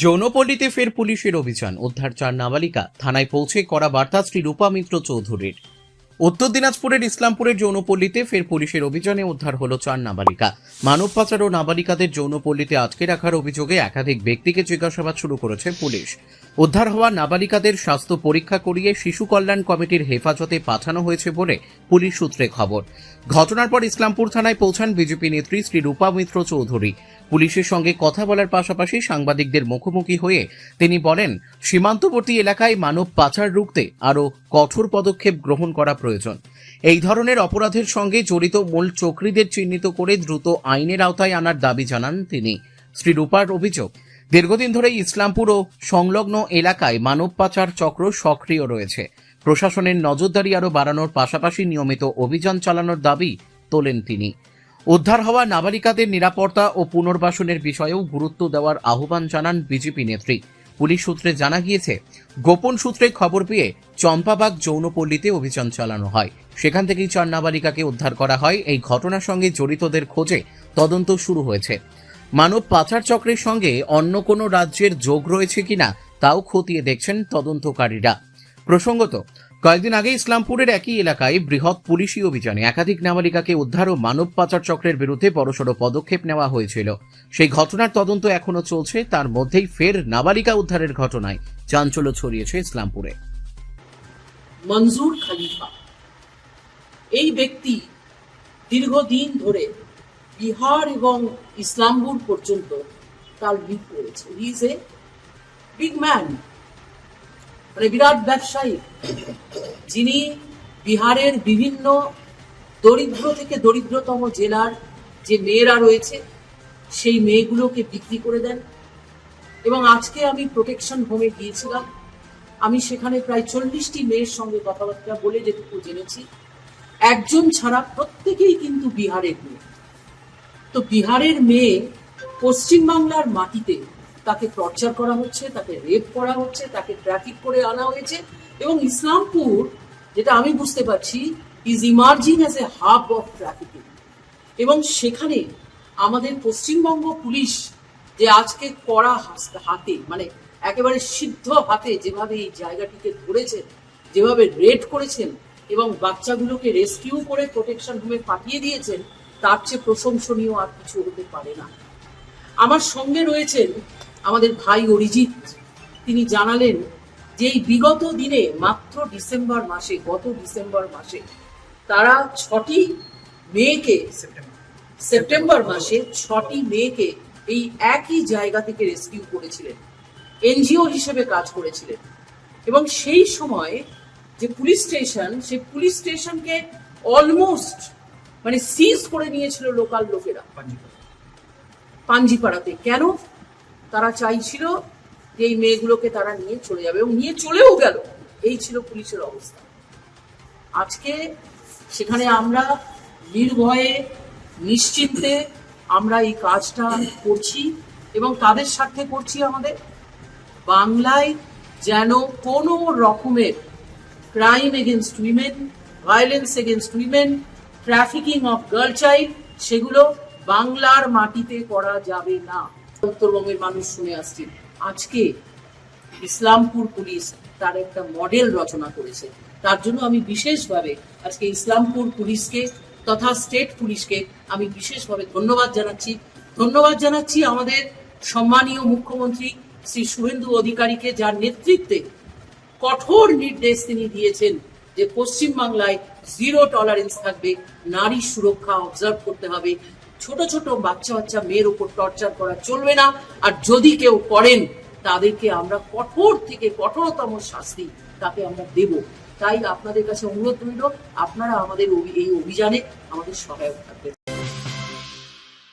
যৌনপল্লীতে ফের পুলিশের অভিযান, উদ্ধার 4 নাবালিকা, থানায় পৌঁছে করা বার্তা শ্রী রূপা মিত্র চৌধুরীর। উত্তর দিনাজপুরের ইসলামপুরের যৌনপল্লীতে ফের পুলিশের অভিযানে উদ্ধার হলো 4 নাবালিকা। মানব পাচার ও নাবালিকাদের যৌনপল্লীতে আটকে রাখার অভিযোগে একাধিক ব্যক্তিকে জিজ্ঞাসাবাদ শুরু করেছে পুলিশ। উদ্ধার হওয়া নাবালিকাদের স্বাস্থ্য পরীক্ষা করিয়ে শিশু কল্যাণ কমিটির হেফাজতে পাঠানো হয়েছে বলে পুলিশ সূত্রে খবর। ঘটনার পর ইসলামপুর থানায় পৌঁছান বিজেপি নেত্রী শ্রী রূপা মিত্র চৌধুরী। পুলিশের সঙ্গে কথা বলার পাশাপাশি সাংবাদিকদের মুখোমুখি হয়ে তিনি বলেন, সীমান্তবর্তী এলাকায় মানব পাচার রুখতে আরও কঠোর পদক্ষেপ গ্রহণ করা প্রয়োজন। এই ধরনের অপরাধের সঙ্গে জড়িত মূল চক্রীদের চিহ্নিত করে দ্রুত আইনের আওতায় আনার দাবি জানান তিনি। শ্রী রূপার অভিযোগ, দীর্ঘদিন ধরে ইসলামপুর ও সংলগ্ন এলাকায় মানব পাচার চক্র সক্রিয় রয়েছে। প্রশাসনের নজরদারি আরও বাড়ানোর পাশাপাশি নিয়মিত অভিযান চালানোর দাবি তোলেন তিনি। উদ্ধার হওয়া নাবালিকাদের নিরাপত্তা ও পুনর্বাসনের বিষয়েও গুরুত্ব দেওয়ার আহ্বান জানান বিজেপি নেত্রী। পুলিশ সূত্রে জানা গিয়েছে, গোপন সূত্রে খবর পেয়ে চম্পাবাগ যৌনপল্লীতে অভিযান চালানো হয়। সেখান থেকেই 4 নাবালিকাকে উদ্ধার করা হয়। এই ঘটনার সঙ্গে জড়িতদের খোঁজে তদন্ত শুরু হয়েছে। মানব পাচার চক্রের সঙ্গে অন্য কোনো রাজ্যের যোগ রয়েছে কিনা তাও খতিয়ে দেখছেন তদন্তকারীরা। প্রসঙ্গত, কয়েকদিন আগে ইসলামপুরের একই এলাকায় বৃহৎ পুলিশি অভিযানে একাধিক নাবালিকাকে উদ্ধার ও মানব পাচার চক্রের বিরুদ্ধে বড়সড় পদক্ষেপ নেওয়া হয়েছিল। সেই ঘটনার তদন্ত এখনো চলছে। তার মধ্যেই ফের নাবালিকা উদ্ধারের ঘটনায় চাঞ্চল্য ছড়িয়েছে ইসলামপুরে। মনজুর খলিফা এই ব্যক্তি দীর্ঘদিন ধরে বিহার এবং ইসলামপুর পর্যন্ত তার লিড রয়েছে। He is a big man, মানে বিরাট ব্যবসায়ী, যিনি বিহারের বিভিন্ন দরিদ্র থেকে দরিদ্রতম জেলার যে মেয়েরা রয়েছে সেই মেয়েগুলোকে বিক্রি করে দেন। এবং আজকে আমি প্রোটেকশন হোমে গিয়েছিলাম, আমি সেখানে প্রায় 40টি মেয়ের সঙ্গে কথাবার্তা বলে যেটুকু জেনেছি, একজন ছাড়া প্রত্যেকেই কিন্তু বিহারের মেয়ে। তো বিহারের মেয়ে পশ্চিমবাংলার মাটিতে তাকে টর্চার করা হচ্ছে, তাকে রেপ করা হচ্ছে, তাকে ট্রাফিক করে আনা হয়েছে। এবং ইসলামপুর, যেটা আমি বুঝতে পারছি, is emerging as a hub of trafficking. এবং সেখানে আমাদের পশ্চিমবঙ্গ পুলিশ যে আজকে কড়া হাতে, মানে একেবারে সিদ্ধ হাতে যেভাবে এই জায়গাটিকে ধরেছেন, যেভাবে রেড করেছেন এবং বাচ্চাগুলোকে রেস্কিউ করে প্রোটেকশন হোমে পাঠিয়ে দিয়েছেন, তার চেয়ে প্রশংসনীয় আর কিছু হতে পারে না। আমার সঙ্গে রয়েছেন আমাদের ভাই অরিজিৎ। তিনি জানালেন যে এই বিগত দিনে মাত্র গত ডিসেম্বর মাসে তারা 6টি মেয়েকে, সেপ্টেম্বর মাসে 6টি মেয়েকে এই একই জায়গা থেকে রেস্কিউ করেছিলেন, এনজিও হিসেবে কাজ করেছিলেন। এবং সেই সময় যে পুলিশ স্টেশন, সেই পুলিশ স্টেশনকে অলমোস্ট মানে সিজ করে নিয়েছিল লোকাল লোকেরা পাঞ্জিপাড়াতে। কেন? তারা চাইছিল যে এই মেয়েগুলোকে তারা নিয়ে চলে যাবে, এবং নিয়ে চলেও গেল। এই ছিল পুলিশের অবস্থা। আজকে সেখানে আমরা নির্ভয়ে নিশ্চিন্তে আমরা এই কাজটা করছি এবং তাদের সাথে করছি। আমাদের বাংলায় যেন কোনো রকমের crime against women, violence against women, trafficking of girl child, সেগুলো বাংলার মাটিতে করা যাবে না। উত্তরবঙ্গের মানুষ শুনে আসছে, আজকে ইসলামপুর পুলিশ তার একটা মডেল রচনা করেছে। তার জন্য আমি বিশেষভাবে আজকে ইসলামপুর পুলিশকে তথা স্টেট পুলিশকে আমি বিশেষভাবে ধন্যবাদ জানাচ্ছি আমাদের সম্মানীয় মুখ্যমন্ত্রী শ্রী শুভেন্দু অধিকারীকে, যার নেতৃত্বে কঠোর নির্দেশ তিনি দিয়েছেন যে পশ্চিমবাংলায় 0 টলারেন্স থাকবে, নারী সুরক্ষা অবজার্ভ করতে হবে, ছোট ছোট বাচ্চা মেয়ের উপর টর্চার করা চলবে না, আর যদি কেউ করেন তাদেরকে আমরা কঠোর থেকে কঠোরতম শাস্তি তাকে আমরা দেব। তাই আপনাদের কাছে অনুরোধ রইল, আপনারা আমাদের এই অভিযানে আমাদের সহায়ক থাকবেন।